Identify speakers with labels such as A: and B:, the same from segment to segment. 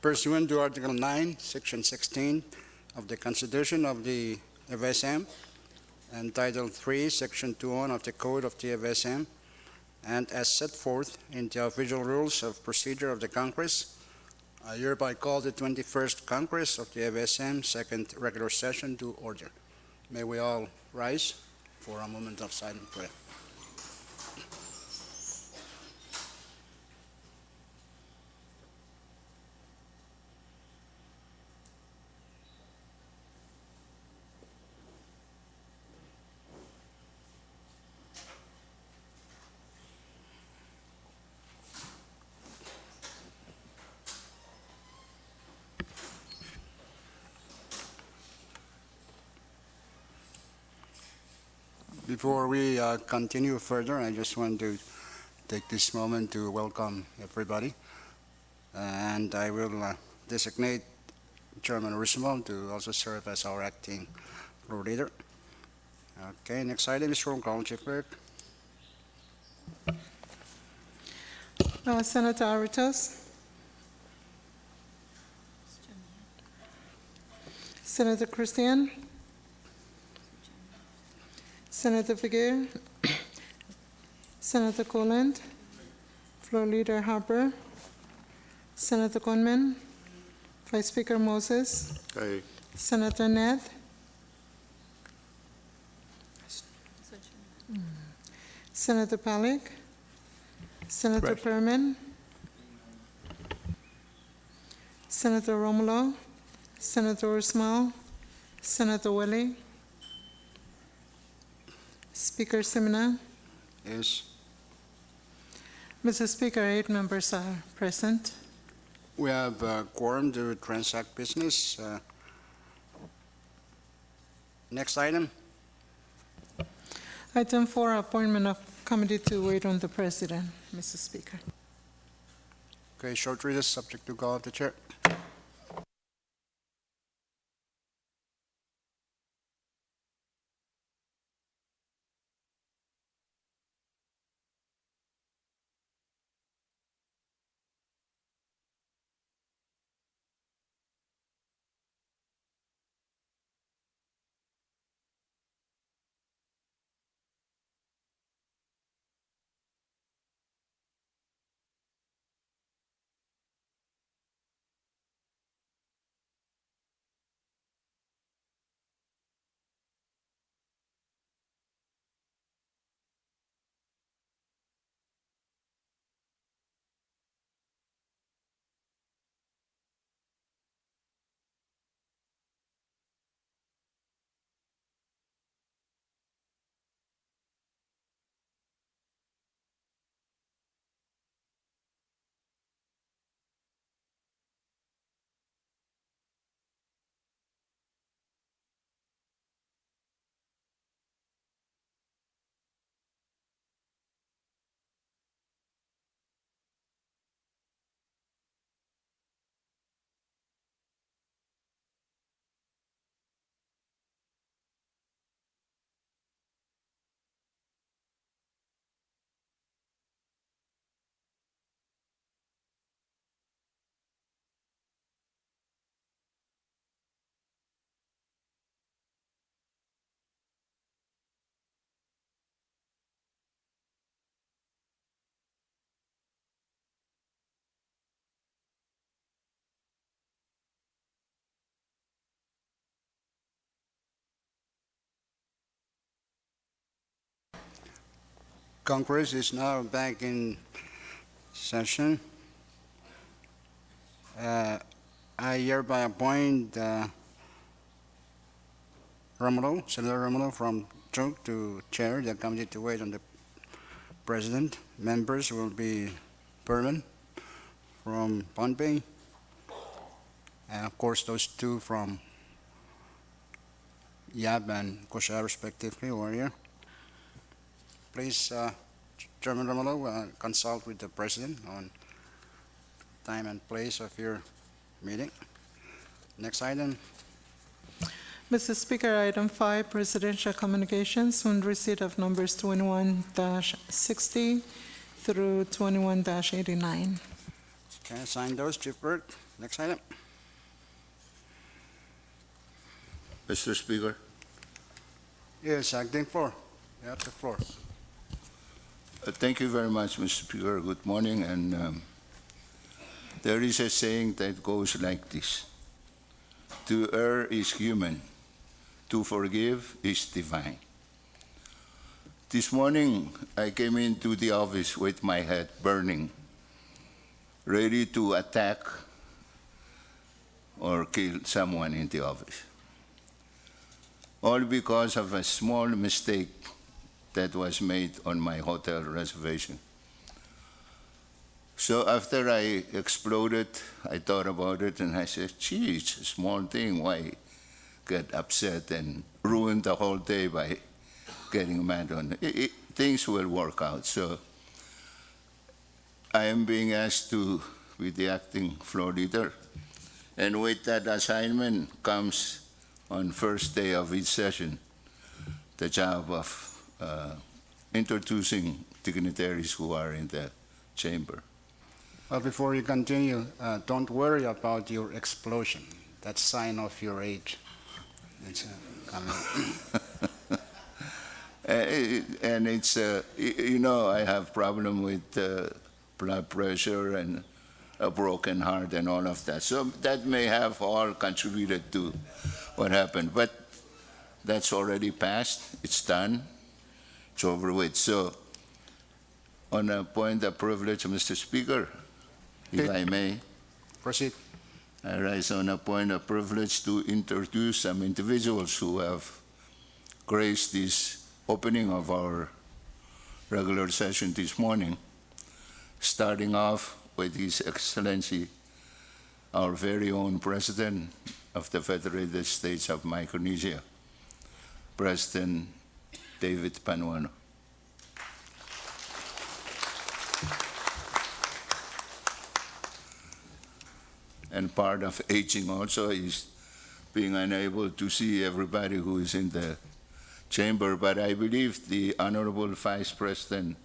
A: Pursuant to Article 9, Section 16 of the Constitution of the FSM and Title 3, Section 21 of the Code of the FSM, and as set forth in the official rules of procedure of the Congress, I hereby call the 21st Congress of the FSM second regular session to order. May we all rise for a moment of silent prayer. Before we continue further, I just want to take this moment to welcome everybody. And I will designate Chairman Roosevelt to also serve as our acting floor leader. Okay, next item is roll call, Chief Clerk.
B: Senator Aritos. Senator Christian. Senator Figueroa, Senator Coland, Floor Leader Harper, Senator Conman, Vice Speaker Moses,
A: Aye.
B: Senator Ned, Senator Palik, Senator Perman, Senator Romulo, Senator Usmal, Senator Willie, Speaker Semina.
A: Yes.
B: Mr. Speaker, 8 members are present.
A: We have quorum to transact business. Next item.
B: Item 4, appointment of committee to wait on the President, Mr. Speaker.
A: Okay, short recess subject to call of the chair. Congress is now back in session. I hereby appoint Senator Romulo from Truk to chair the committee to wait on the President. Members will be Perman from Pohnpei, and of course those two from Yab and Kosha respectively who are here. Please, Chairman Romulo, consult with the President on time and place of your meeting. Next item.
B: Mr. Speaker, item 5, presidential communications on receipt of numbers 21-60 through 21-89.
A: Okay, sign those, Chief Burt. Next item.
C: Mr. Speaker,
A: Yes, Acting Floor. You have the floor.
C: thank you very much, Mr. Speaker. Good morning. And there is a saying that goes like this: to err is human, to forgive is divine. This morning, I came into the office with my head burning, ready to attack or kill someone in the office, all because of a small mistake that was made on my hotel reservation. So after I exploded, I thought about it and I said, gee, it's a small thing. Why get upset and ruin the whole day by getting mad on it? Things will work out. So I am being asked to be the acting floor leader. And with that assignment comes, on first day of each session, the job of introducing dignitaries who are in the chamber.
A: Well, before you continue, don't worry about your explosion. That's sign of your age. It's coming.
C: And it's, you know, I have problem with blood pressure and a broken heart and all of that. So that may have all contributed to what happened. But that's already passed. It's done. It's over with. So on a point of privilege, Mr. Speaker, if I may,
A: Proceed.
C: I rise on a point of privilege to introduce some individuals who have graced this opening of our regular session this morning, starting off with His Excellency, our very own President of the Federated States of Micronesia, President David Panuano. And part of aging also is being unable to see everybody who is in the chamber. But I believe the Honorable Vice President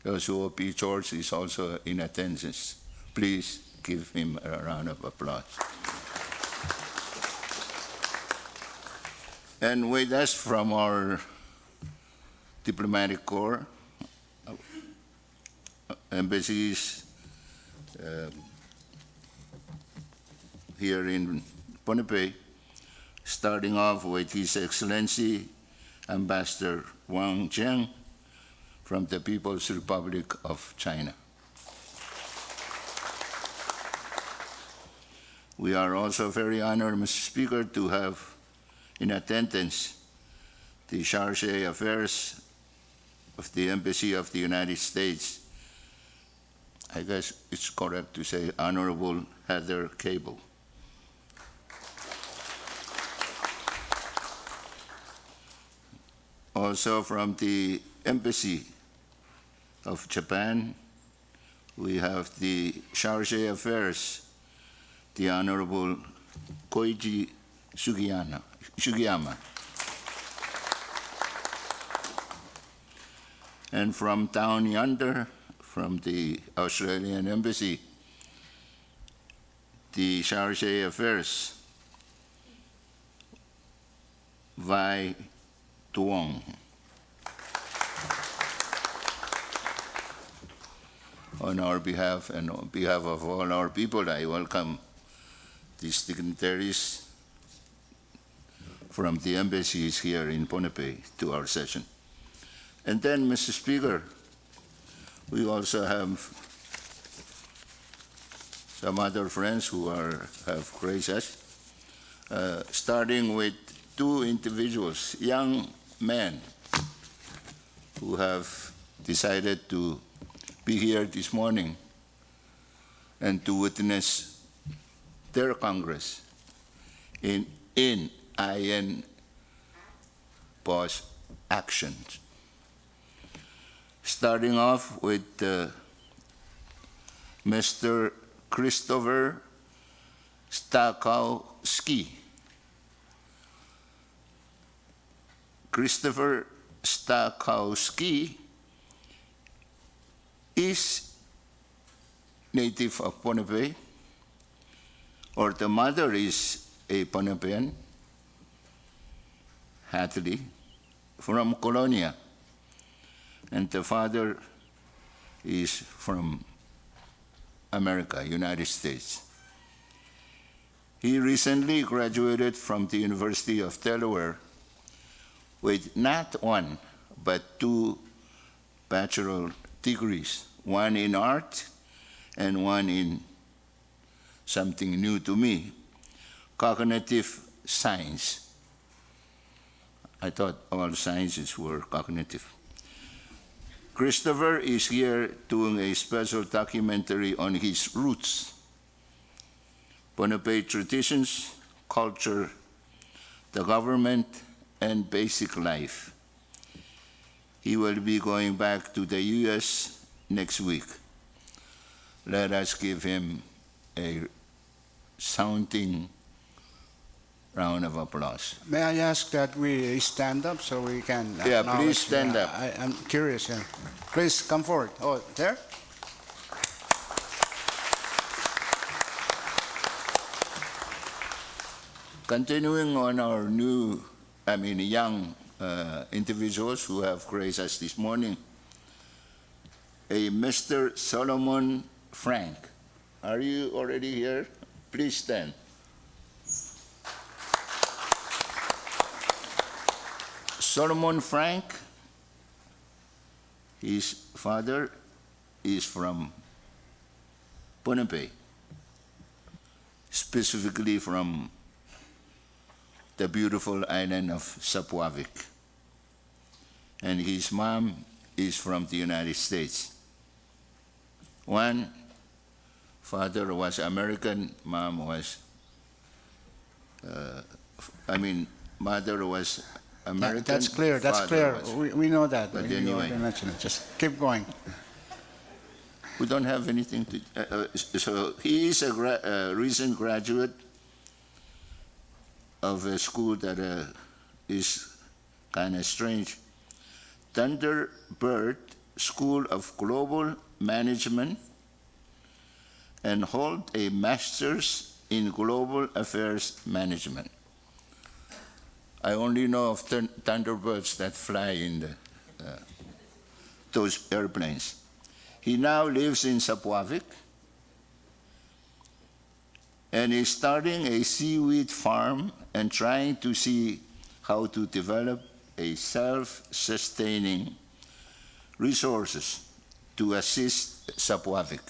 C: Joshua P. George is also in attendance. Please give him a round of applause. And with us from our diplomatic corps, embassies here in Pohnpei, starting off with His Excellency Ambassador Wang Jiang from the People's Republic of China. We are also very honored, Mr. Speaker, to have in attendance the Charge d'Affaires of the Embassy of the United States. I guess it's correct to say Honorable Heather Cable. Also from the Embassy of Japan, we have the Charge d'Affaires, the Honorable Koichi Sugiyama. And from down yonder, from the Australian Embassy, the Charge d'Affaires, Vai Tuong. On our behalf and on behalf of all our people, I welcome these dignitaries from the embassies here in Pohnpei to our session. And then, Mr. Speaker, we also have some other friends who have graced us, starting with two individuals, young men, who have decided to be here this morning and to witness their Congress in IN POS actions. Starting off with Mr. Christopher Stakowski. Christopher Stakowski is native of Pohnpei, or the mother is a Pohnpeian, Hatley, from Colonia, and the father is from America, United States. He recently graduated from the University of Delaware with not one, but 2 bachelor degrees, one in art and one in something new to me, cognitive science. I thought all sciences were cognitive. Christopher is here doing a special documentary on his roots, Pohnpei traditions, culture, the government, and basic life. He will be going back to the U.S. next week. Let us give him a sounding round of applause.
A: May I ask that we stand up so we can
C: Yeah,
A: acknowledge-
C: please stand up.
A: I'm curious. Yeah. Please come forward. Oh, there?
C: Continuing on our young individuals who have graced us this morning, a Mr. Solomon Frank. Are you already here? Please stand. Solomon Frank, his father is from Pohnpei, specifically from the beautiful island of Sapuavik. And his mom is from the United States. One father was American, mother was American.
A: That's clear. That's
C: father
A: clear.
C: was-
A: We know that.
C: But
A: You
C: anyway.
A: already mentioned it. Just keep going.
C: We don't have anything to. So he is a recent graduate of a school that is kind of strange, Thunderbird School of Global Management, and hold a master's in global affairs management. I only know of Thunderbirds that fly in those airplanes. He now lives in Sapuavik and is starting a seaweed farm and trying to see how to develop a self-sustaining resources to assist Sapuavik.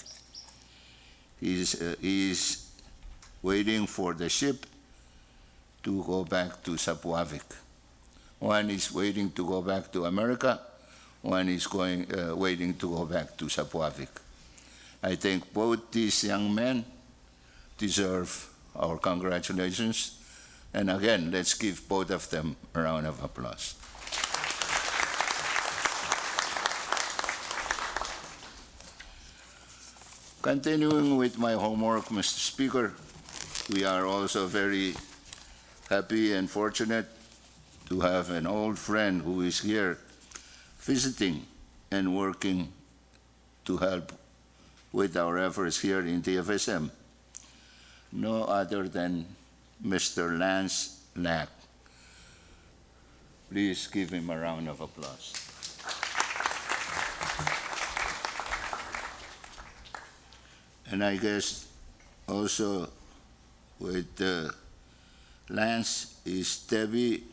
C: He is waiting for the ship to go back to Sapuavik. One is waiting to go back to America. One is waiting to go back to Sapuavik. I think both these young men deserve our congratulations. And again, let's give both of them a round of applause. Continuing with my homework, Mr. Speaker, we are also very happy and fortunate to have an old friend who is here visiting and working to help with our efforts here in the FSM. No other than Mr. Lance Lack. Please give him a round of applause. And I guess also with Lance is Debbie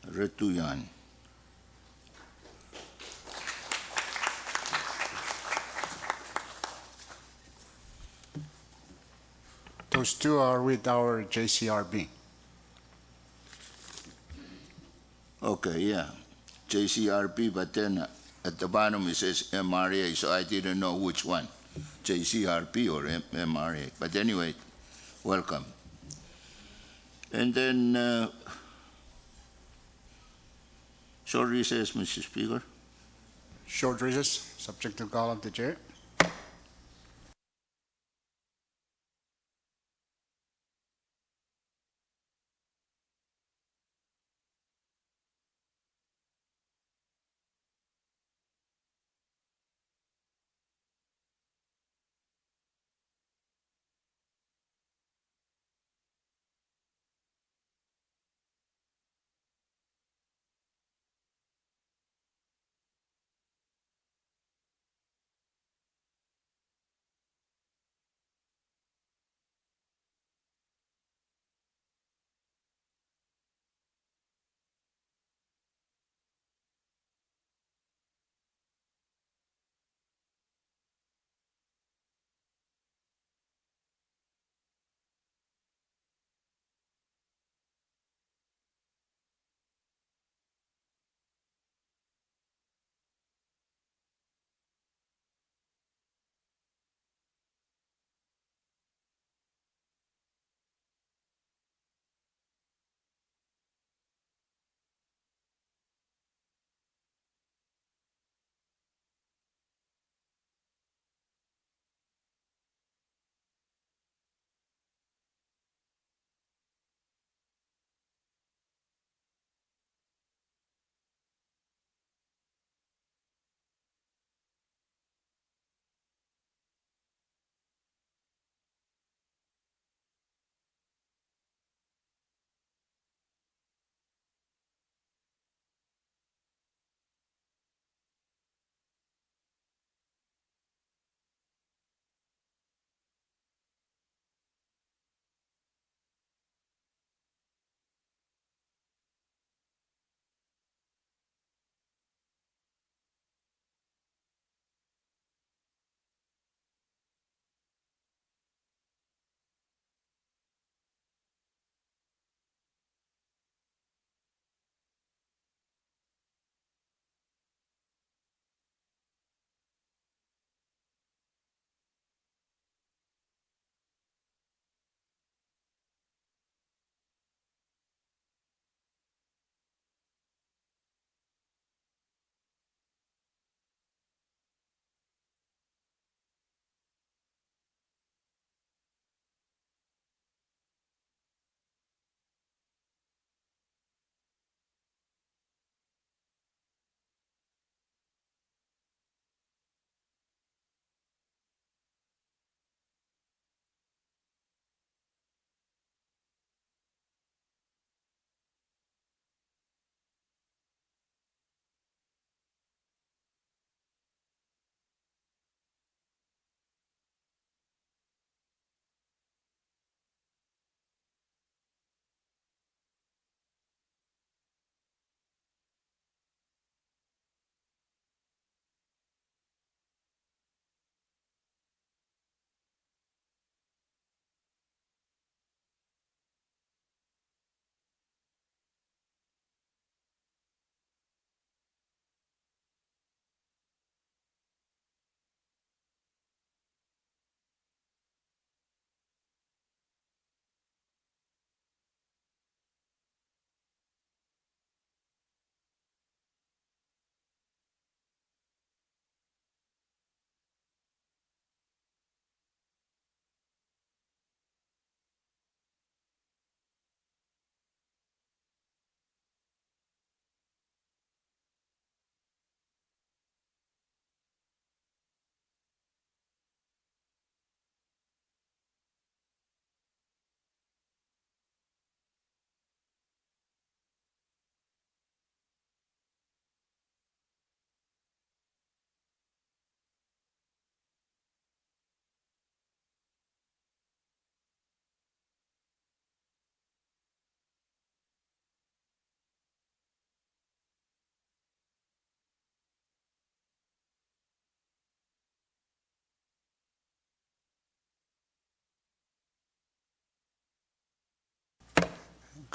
C: Retuyan.
A: Those two are with our JCRB.
C: Okay, yeah, JCRP, but then at the bottom it says MRA, so I didn't know which one, JCRP or MRA. But anyway, welcome. And then, short recess, Mr. Speaker.
A: Short recess, subject to call of the chair.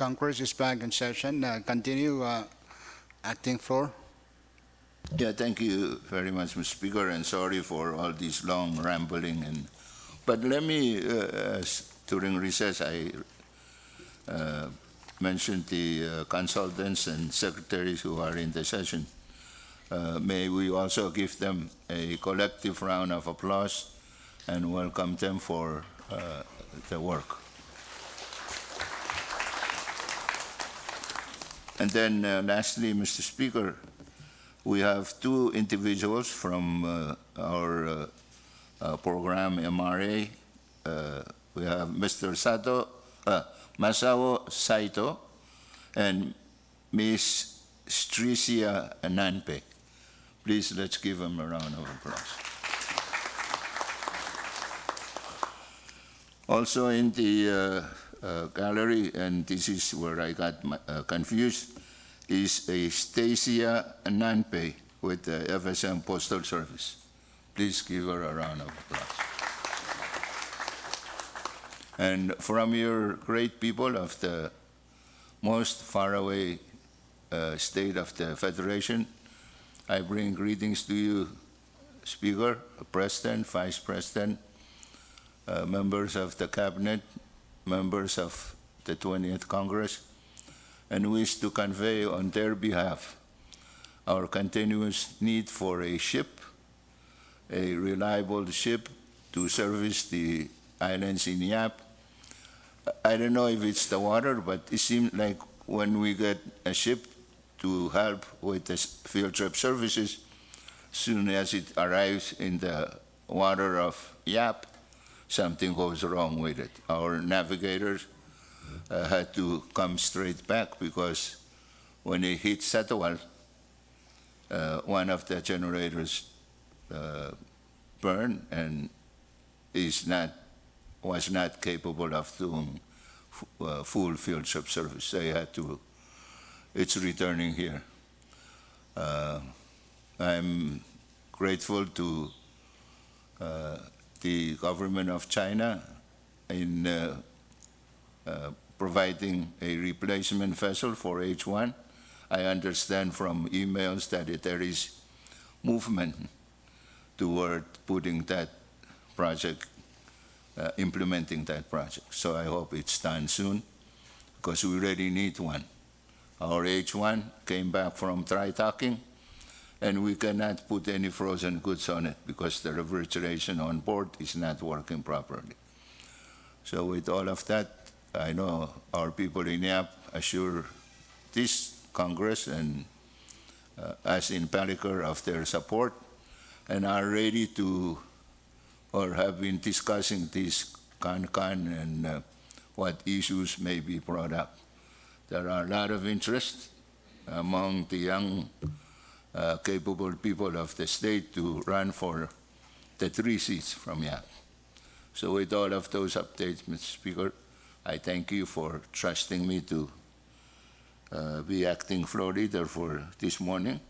A: Congress is back in session. Continue, Acting Floor.
C: Yeah, thank you very much, Mr. Speaker, and sorry for all this long rambling. But let me, during recess, I mentioned the consultants and secretaries who are in the session. May we also give them a collective round of applause and welcome them for the work. And then lastly, Mr. Speaker, we have two individuals from our program MRA. We have Mr. Masao Saito and Ms. Stricia Nanpe. Please, let's give them a round of applause. Also in the gallery, and this is where I got confused, is a Stacia Nanpe with the FSM Postal Service. Please give her a round of applause. And from your great people of the most faraway state of the Federation, I bring greetings to you, Speaker, President, Vice President, members of the Cabinet, members of the 20th Congress, and wish to convey on their behalf our continuous need for a ship, a reliable ship to service the islands in Yap. I don't know if it's the water, but it seems like when we get a ship to help with the field trip services, soon as it arrives in the water of Yap, something goes wrong with it. Our navigators had to come straight back because when it hit Satawal, one of the generators burned and was not capable of doing full field trip service. They had to. It's returning here. I'm grateful to the government of China in providing a replacement vessel for H1. I understand from emails that there is movement toward putting that project, implementing that project. So I hope it's done soon because we really need one. Our H1 came back from dry docking and we cannot put any frozen goods on it because the refrigeration on board is not working properly. So with all of that, I know our people in Yap assure this Congress and us in Pelican of their support and are ready to, or have been discussing this CON and what issues may be brought up. There are a lot of interest among the young, capable people of the state to run for the 3 seats from Yap. So with all of those updates, Mr. Speaker, I thank you for trusting me to be acting floor leader for this morning,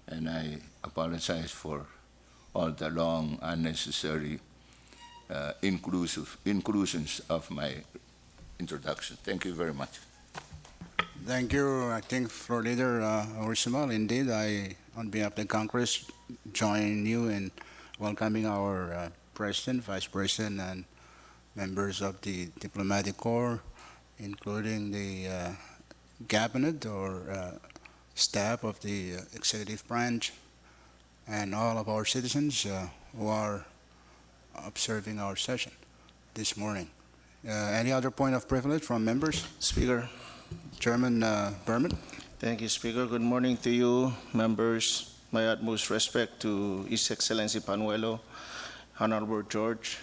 C: and I apologize for all the long, unnecessary inclusions of my introduction. Thank you very much.
A: Thank you, Acting Floor Leader Orisamal. Indeed, I, on behalf of the Congress, join you in welcoming our President, Vice President, and members of the Diplomatic Corps, including the Cabinet or staff of the Executive Branch, and all of our citizens who are observing our session this morning. Any other point of privilege from members?
D: Speaker.
A: Chairman Berman.
D: Thank you, Speaker. Good morning to you, members. My utmost respect to His Excellency Panuelo, Honorable George,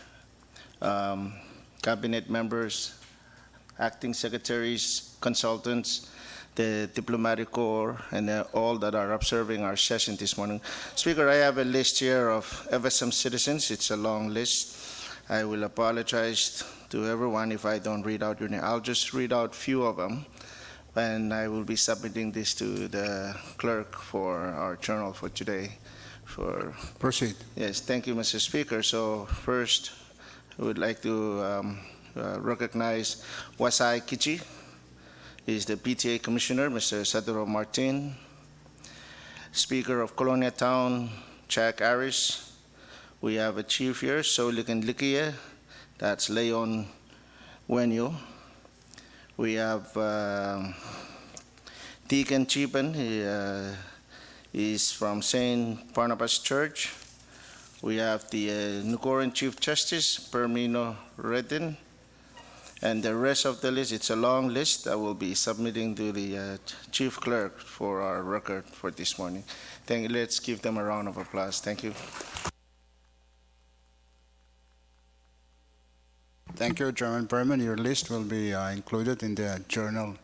D: cabinet members, acting secretaries, consultants, the diplomatic corps, and all that are observing our session this morning. Speaker, I have a list here of FSM citizens. It's a long list. I will apologize to everyone if I don't read out your name. I'll just read out a few of them, and I will be submitting this to the clerk for our journal for today.
A: Proceed.
D: Yes, thank you, Mr. Speaker. So first, I would like to recognize Wasai Kichi, is the PTA Commissioner, Mr. Saduro Martin. Speaker of Colonia Town, Jack Aris. We have a chief here, Solican Likia, that's Leon Wenyo. We have Deacon Chiban, he is from St. Barnabas Church. We have the Nukoran Chief Justice, Permino Redden. And the rest of the list, it's a long list. I will be submitting to the Chief Clerk for our record for this morning. Thank you. Let's give them a round of applause. Thank you.
A: Thank you, Chairman Berman. Your list will be included in the journal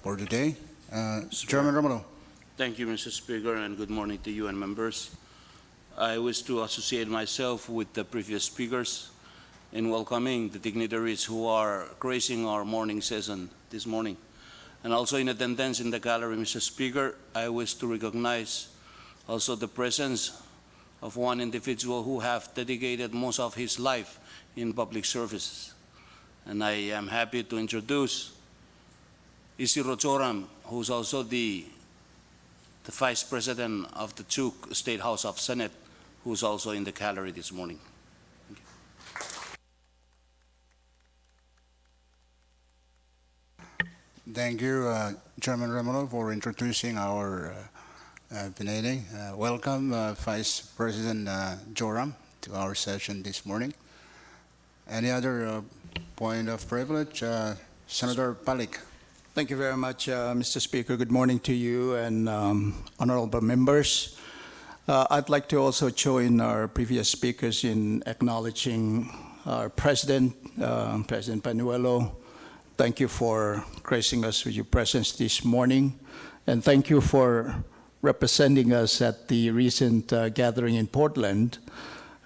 A: for today. Chairman Romulo.
E: Thank you, Mr. Speaker, and good morning to you and members. I wish to associate myself with the previous speakers in welcoming the dignitaries who are gracing our morning session this morning. And also in attendance in the gallery, Mr. Speaker, I wish to recognize also the presence of one individual who have dedicated most of his life in public services. And I am happy to introduce Isiro Joram, who's also the Vice President of the Chuk State House of Senate, who's also in the gallery this morning.
A: Thank you, Chairman Romulo, for introducing our Pinay. Welcome, Vice President Joram, to our session this morning. Any other point of privilege? Senator Palik.
F: Thank you very much, Mr. Speaker. Good morning to you and honorable members. I'd like to also join our previous speakers in acknowledging our President, President Panuelo. Thank you for gracing us with your presence this morning, and thank you for representing us at the recent gathering in Portland,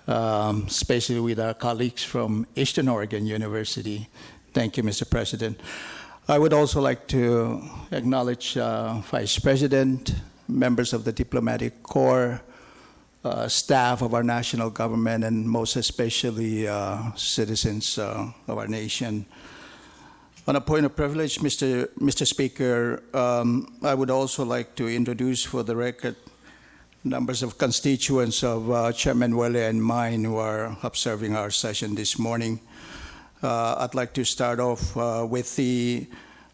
F: especially with our colleagues from Eastern Oregon University. Thank you, Mr. President. I would also like to acknowledge Vice President, members of the Diplomatic Corps, staff of our national government, and most especially citizens of our nation. On a point of privilege, Mr. Speaker, I would also like to introduce for the record numbers of constituents of Chairman Welle and mine who are observing our session this morning. I'd like to start off with the,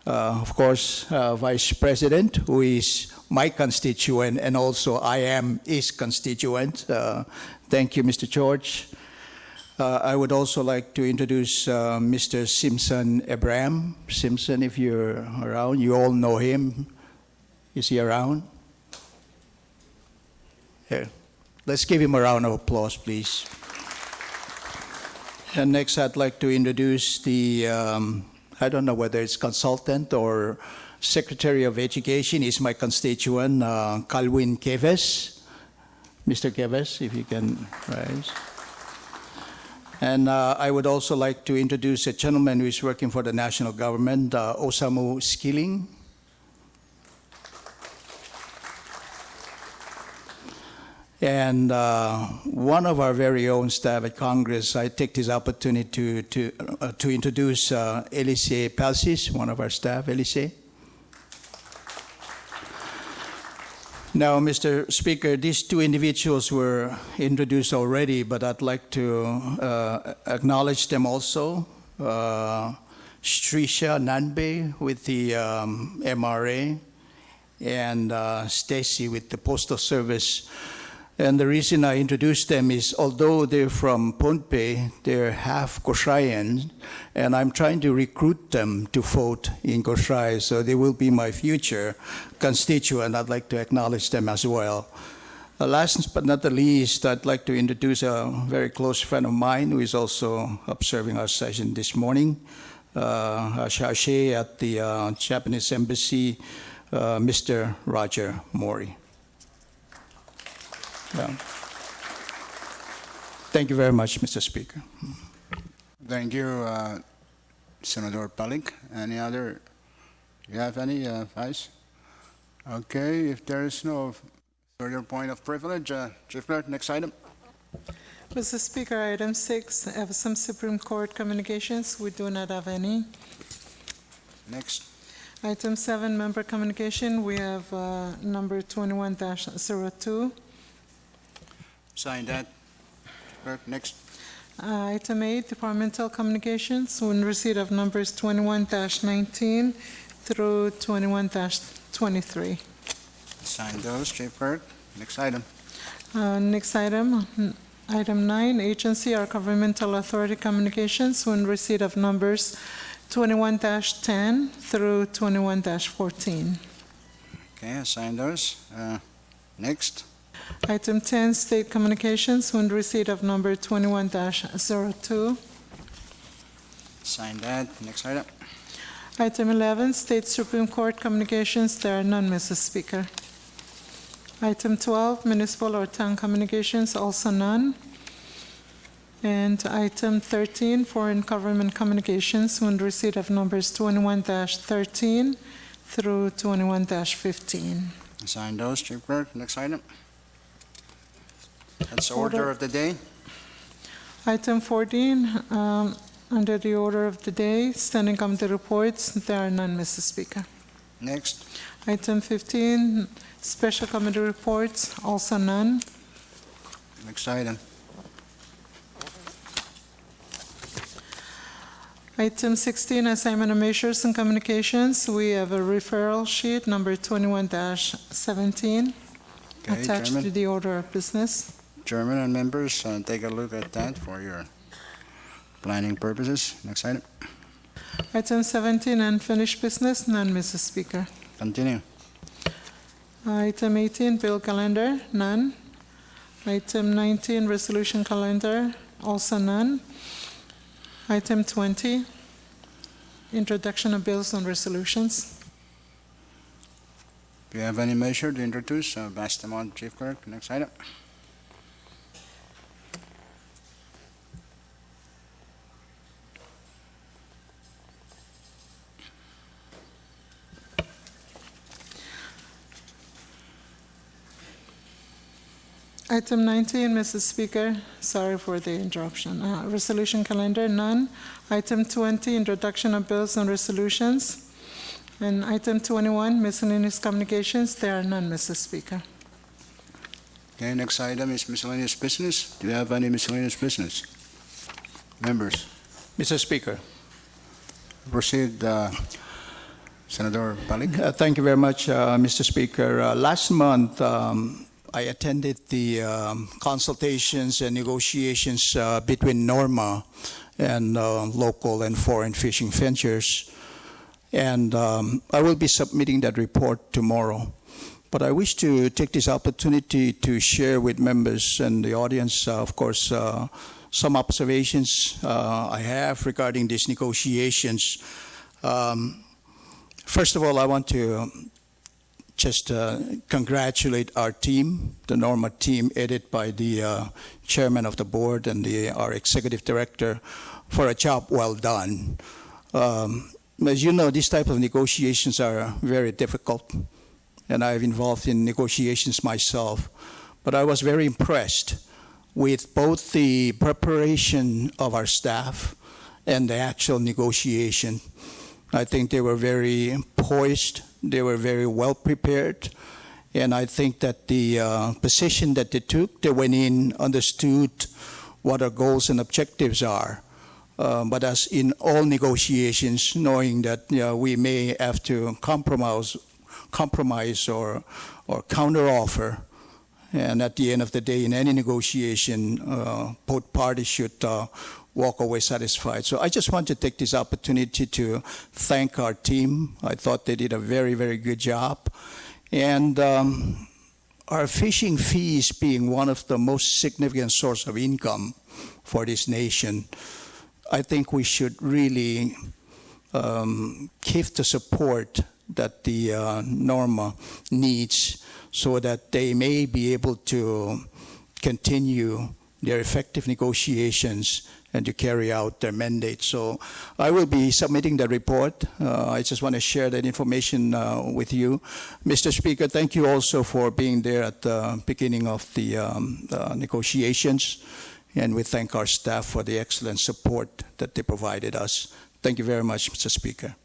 F: of course, Vice President, who is my constituent, and also I am his constituent. Thank you, Mr. George. I would also like to introduce Mr. Simpson Abraham. Simpson, if you're around, you all know him. Is he around? Here. Let's give him a round of applause, please. And next, I'd like to introduce the, I don't know whether it's consultant or Secretary of Education, is my constituent, Calvin Keves. Mr. Keves, if you can rise. And I would also like to introduce a gentleman who is working for the national government, Osamu Skilling. And one of our very own staff at Congress, I take this opportunity to introduce Elise Pelsis, one of our staff. Elise. Now, Mr. Speaker, these two individuals were introduced already, but I'd like to acknowledge them also. Strisha Nanbe with the MRA, and Stacy with the Postal Service. And the reason I introduced them is, although they're from Pohnpei, they're half Kosrayan, and I'm trying to recruit them to vote in Kosrae, so they will be my future constituent. I'd like to acknowledge them as well. Last but not the least, I'd like to introduce a very close friend of mine who is also observing our session this morning, a chargé at the Japanese Embassy, Mr. Roger Mori. Yeah. Thank you very much, Mr. Speaker.
A: Thank you, Senator Palik. Any other? You have any, Vice? Okay, if there is no further point of privilege, Chief Clerk, next item.
B: Mr. Speaker, item 6, have some Supreme Court communications. We do not have any.
A: Next.
B: Item 7, member communication, we have number 21-02.
A: Sign that. Clerk, next.
B: Item 8, departmental communications, in receipt of numbers 21-19 through 21-23.
A: Sign those, Chief Clerk. Next item.
B: Next item, item 9, agency or governmental authority communications, in receipt of numbers 21-10 through 21-14.
A: Okay, I sign those. Next.
B: Item 10, state communications, in receipt of number 21-02.
A: Sign that. Next item.
B: Item 11, State Supreme Court communications, there are none, Mrs. Speaker. Item 12, municipal or town communications, also none. And item 13, foreign government communications, in receipt of numbers 21-13 through 21-15.
A: Sign those, Chief Clerk. Next item. That's the order of the day.
B: Item 14, under the order of the day, standing committee reports, there are none, Mr. Speaker.
A: Next.
B: Item 15, special committee reports, also none.
A: Next item.
B: Item 16, assignment of measures and communications, we have a referral sheet, number 21-17,
A: Okay,
B: attached
A: Chairman.
B: to the order of business.
A: Chairman and members, take a look at that for your planning purposes. Next item.
B: Item 17, unfinished business, none, Mr. Speaker.
A: Continue.
B: Item 18, bill calendar, none. Item 19, resolution calendar, also none. Item 20, introduction of bills and resolutions.
A: If you have any measure to introduce, pass them on, Chief Clerk. Next item.
B: Item 19, Mrs. Speaker, sorry for the interruption. Resolution calendar, none. Item 20, introduction of bills and resolutions. And item 21, miscellaneous communications, there are none, Mrs. Speaker.
A: Okay, next item is miscellaneous business. Do you have any miscellaneous business? Members,
F: Mr. Speaker.
A: proceed, Senator Balik.
F: Thank you very much, Mr. Speaker. Last month, I attended the consultations and negotiations between NORMA and local and foreign fishing ventures. And I will be submitting that report tomorrow. But I wish to take this opportunity to share with members and the audience, of course, some observations I have regarding these negotiations. First of all, I want to just congratulate our team, the NORMA team, headed by the chairman of the board and our executive director, for a job well done. As you know, these type of negotiations are very difficult, and I've involved in negotiations myself. But I was very impressed with both the preparation of our staff and the actual negotiation. I think they were very poised, they were very well prepared, and I think that the position that they took, they went in, understood what our goals and objectives are. But as in all negotiations, knowing that we may have to compromise or counteroffer, and at the end of the day, in any negotiation, both parties should walk away satisfied. So I just want to take this opportunity to thank our team. I thought they did a very, very good job. And our fishing fees being one of the most significant source of income for this nation, I think we should really give the support that the NORMA needs so that they may be able to continue their effective negotiations and to carry out their mandate. So I will be submitting the report. I just want to share that information with you. Mr. Speaker, thank you also for being there at the beginning of the negotiations. And we thank our staff for the excellent support that they provided us. Thank you very much, Mr. Speaker.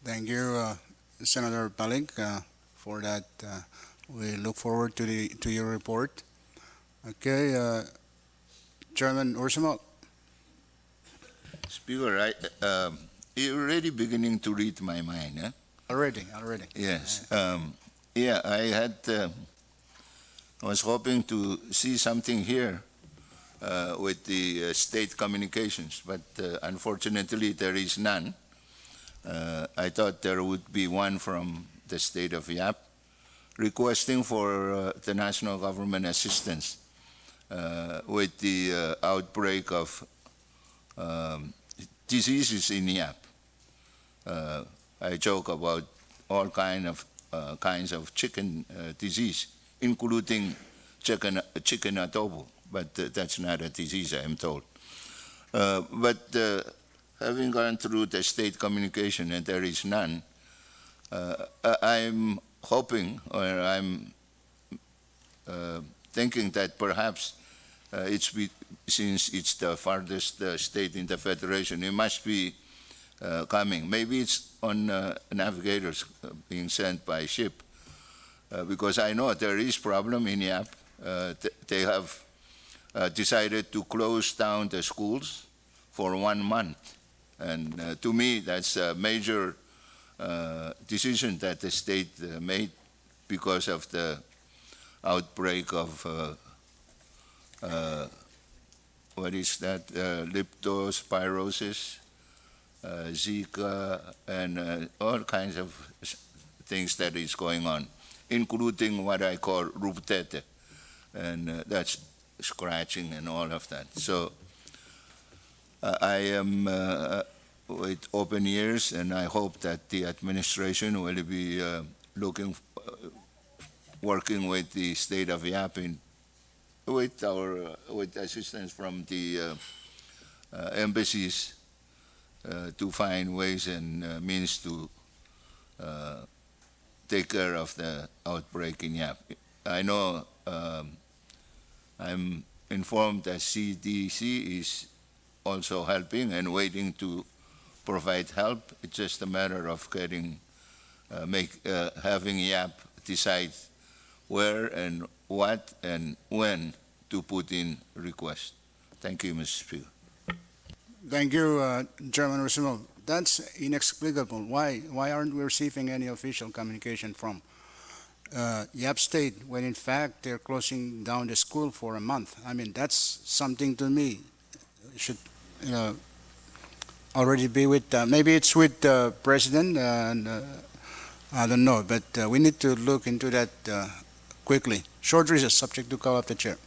A: Thank you, Senator Balik, for that. We look forward to your report. Okay, Chairman Ursumal.
C: Speaker, you're already beginning to read my mind, eh?
A: Already.
C: Yes. Yeah, I was hoping to see something here with the state communications, but unfortunately there is none. I thought there would be one from the state of Yap requesting for the national government assistance with the outbreak of um, diseases in Yap. I joke about all kinds of chicken disease, including chicken adobo, but that's not a disease, I am told. But having gone through the state communication and there is none, I'm hoping, or I'm thinking that perhaps since it's the farthest state in the federation, it must be coming. Maybe it's on navigators being sent by ship, because I know there is problem in Yap. They have decided to close down the schools for 1 month. And to me, that's a major decision that the state made because of the outbreak of, what is that, leptospirosis, Zika, and all kinds of things that is going on, including what I call ruptete, and that's scratching and all of that. So I am with open ears, and I hope that the administration will be working with the state of Yap with assistance from the embassies to find ways and means to take care of the outbreak in Yap. I know I'm informed that CDC is also helping and waiting to provide help. It's just a matter of having YAP decide where and what and when to put in request. Thank you, Mr. Speaker.
A: Thank you, Chairman Ursumal. That's inexplicable. Why aren't we receiving any official communication from Yap State when in fact they're closing down the school for a month? I mean, that's something to me. Should already be with, maybe it's with the president, and I don't know, but we need to look into that quickly. Short recess, subject to call of the chair.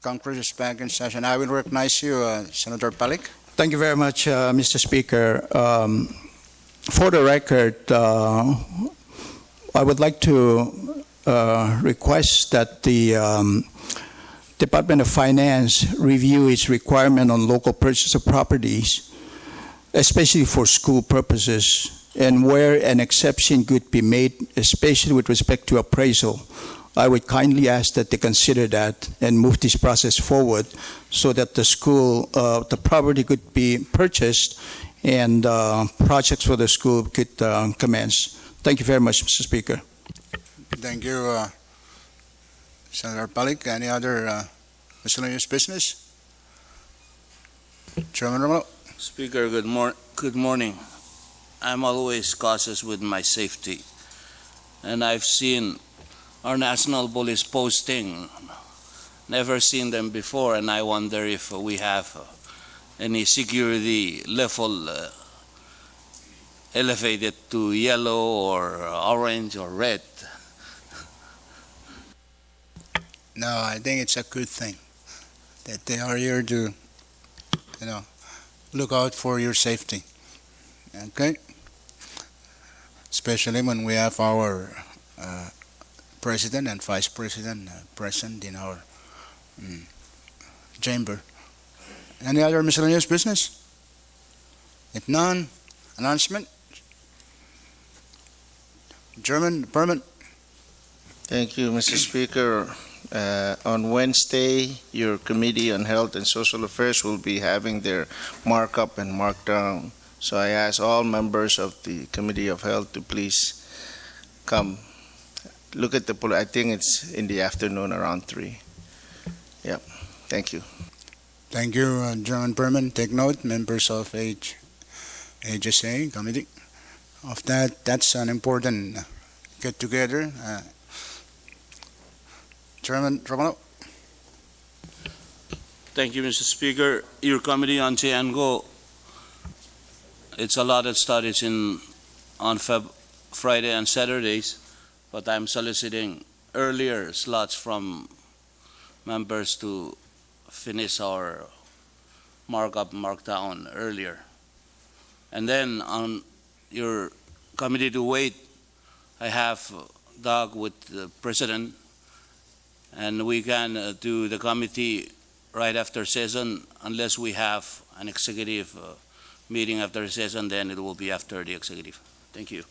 A: Congress is back in session. I will recognize you, Senator Palik.
F: Thank you very much, Mr. Speaker. For the record, I would like to request that the Department of Finance review its requirement on local purchase of properties, especially for school purposes, and where an exception could be made, especially with respect to appraisal. I would kindly ask that they consider that and move this process forward so that the school, the property could be purchased and projects for the school could commence. Thank you very much, Mr. Speaker.
A: Thank you, Senator Palik. Any other miscellaneous business? Chairman Romulo.
E: Speaker, good morning. I'm always cautious with my safety, and I've seen our national police posting. Never seen them before, and I wonder if we have any security level elevated to yellow or orange or red.
A: No, I think it's a good thing that they are here to, look out for your safety. Okay? Especially when we have our president and vice president present in our chamber. Any other miscellaneous business? If none, announcement? Chairman, Perman.
D: Thank you, Mr. Speaker. On Wednesday, your Committee on Health and Social Affairs will be having their markup and markdown. So I ask all members of the Committee of Health to please come. Look at I think it's in the afternoon around 3. Yep. Thank you.
A: Thank you, Chairman Perman. Take note, members of HSA committee, of that. That's an important get-together. Chairman Romulo.
E: Thank you, Mr. Speaker. Your Committee on Tiango, it's allotted studies on Friday and Saturdays, but I'm soliciting earlier slots from members to finish our markup, markdown earlier. And then on your committee to wait, I have Doug with the president, and we can do the committee right after session unless we have an executive meeting after session, then it will be after the executive. Thank you.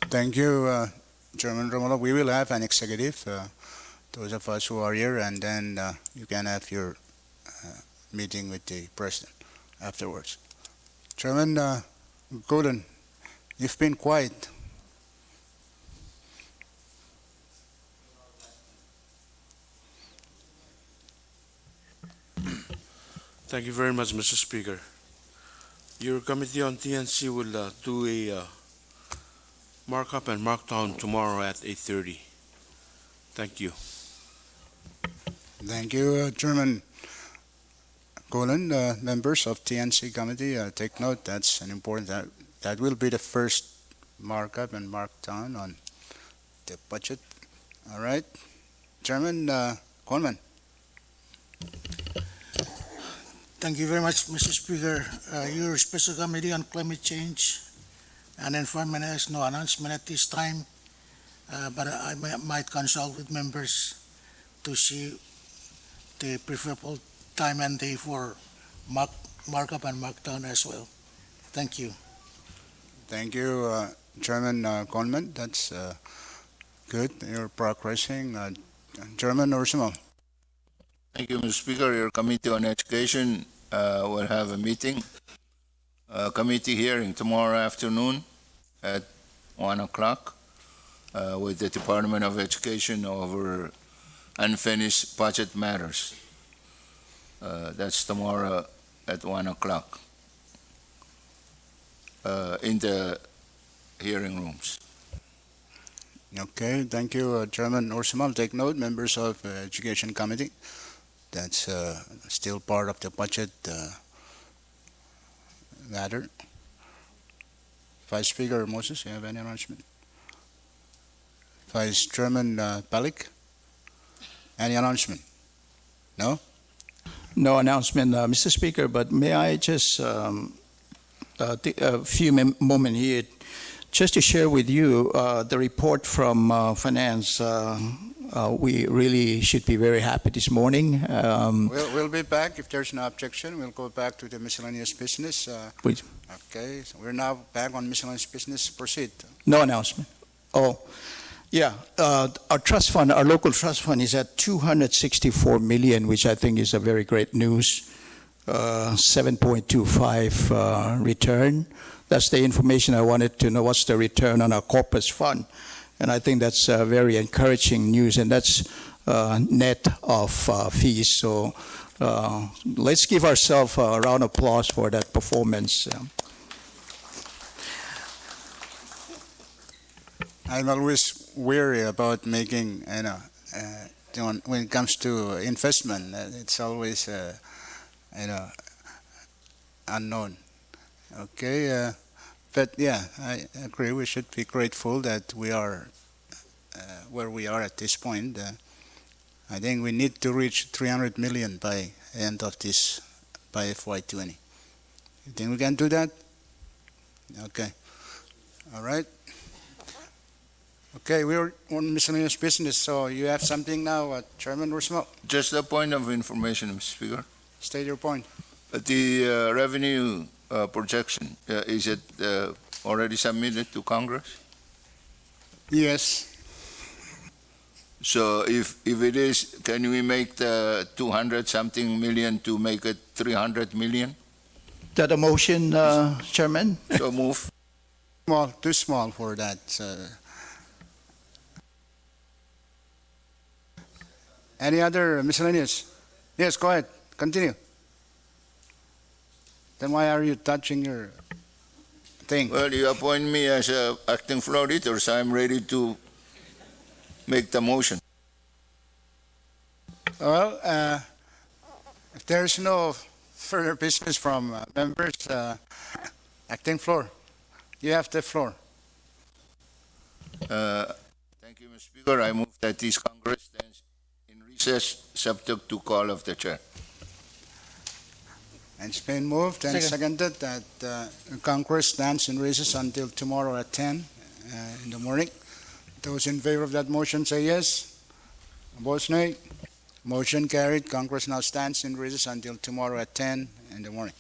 A: Thank you, Chairman Romulo. We will have an executive, those of us who are here, and then you can have your meeting with the president afterwards. Chairman Golden, you've been quiet.
G: Thank you very much, Mr. Speaker. Your Committee on TNC will do a markup and markdown tomorrow at 8:30. Thank you.
A: Thank you, Chairman Golan. Members of TNC committee, take note. That's an important. That will be the first markup and markdown on the budget. All right, Chairman Coleman.
H: Thank you very much, Mr. Speaker. Your Special Committee on Climate Change and Environment has no announcement at this time, but I might consult with members to see the preferable time and day for markup and markdown as well. Thank you.
A: Thank you, Chairman Coleman. That's good. You're progressing. Chairman Ursimo.
C: Thank you, Mr. Speaker. Your Committee on Education will have a meeting, committee hearing tomorrow afternoon at 1 o'clock with the Department of Education over unfinished budget matters. That's tomorrow at 1 o'clock in the hearing rooms.
A: Okay, thank you, Chairman Ursimo. Take note, members of Education Committee. That's still part of the budget matter. Vice Speaker Moses, you have any announcement? Vice Chairman Palik, any announcement? No?
F: No announcement, Mr. Speaker, but may I just take a few moments here just to share with you the report from Finance. We really should be very happy this morning.
A: We'll be back if there's no objection. We'll go back to the miscellaneous business.
F: Please.
A: Okay, so we're now back on miscellaneous business. Proceed.
F: No announcement. Oh, yeah. Our trust fund, our local trust fund is at 264 million, which I think is a very great news. 7.25 return. That's the information I wanted to know. What's the return on our corpus fund? And I think that's very encouraging news, and that's net of fees. So let's give ourselves a round of applause for that performance.
A: I'm always wary about making, when it comes to investment, it's always, unknown. Okay, but yeah, I agree. We should be grateful that we are where we are at this point. I think we need to reach 300 million by end of this, by FY20. You think we can do that? Okay. All right. Okay, we're on miscellaneous business, so you have something now, Chairman Rusmo.
C: Just a point of information, Mr. Speaker.
A: State your point.
C: The revenue projection, is it already submitted to Congress?
A: Yes.
C: So if it is, can we make the 200-something million to make it 300 million?
F: Is that a motion, Chairman?
C: So move.
A: Small, too small for that. Any other miscellaneous? Yes, go ahead. Continue. Then why are you touching your thing?
C: Well, you appoint me as acting floor leader, so I'm ready to make the motion.
A: Well, if there's no further business from members, acting floor, you have the floor.
C: Thank you, Mr. Speaker. I move that this Congress stands in recess, subject to call of the chair.
A: And it's been moved and seconded that Congress stands in recess until tomorrow at 10 in the morning. Those in favor of that motion say yes. Opposed, nay. Motion carried. Congress now stands in recess until tomorrow at 10 in the morning.